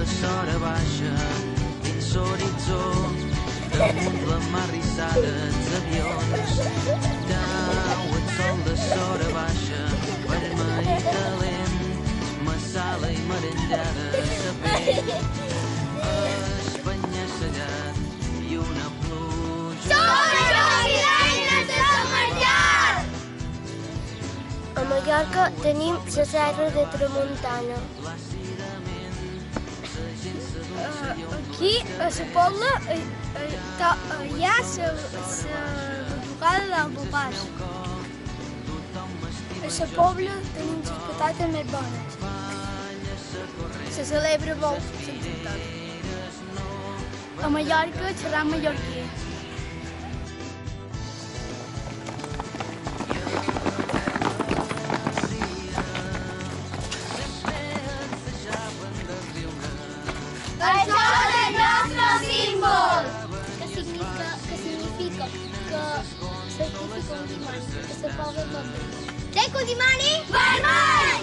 la sora baixa dins l'horitzó, damunt la mar rissada els avions. Dau el sol de sora baixa, vermell i calent, massala i merengada sa pell. Es penya-segat i una pluja. A Mallorca tenim la serra de Tramuntana. Aquí, a la Pobla, hi ha la batucada d'Albopàs. A la Pobla tenim les patates més bones. Se celebra molt Sant Antoni. A Mallorca, xerrar mallorquí. Això és el nostre símbol! Que significa que certifica un dimoni, que se posa vermell. Tenc un dimoni vermell!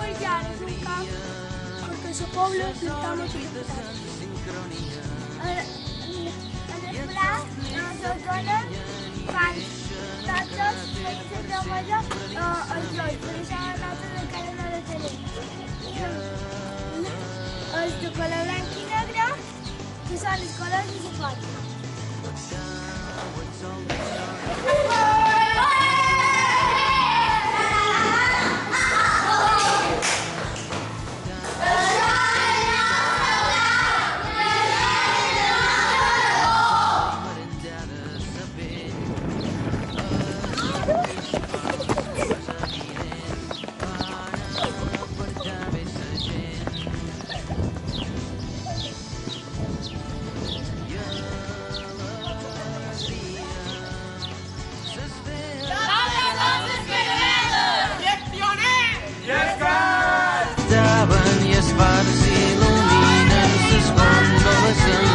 Perquè ara és un camp, perquè a la Pobla plantam els patates. En el pla, les dones fan tates sense treballar als jocs, per això la nota de cara no la tenim. Els de color blanc i negre, que són els colors de la força. I es fars il·luminen ses góndoles en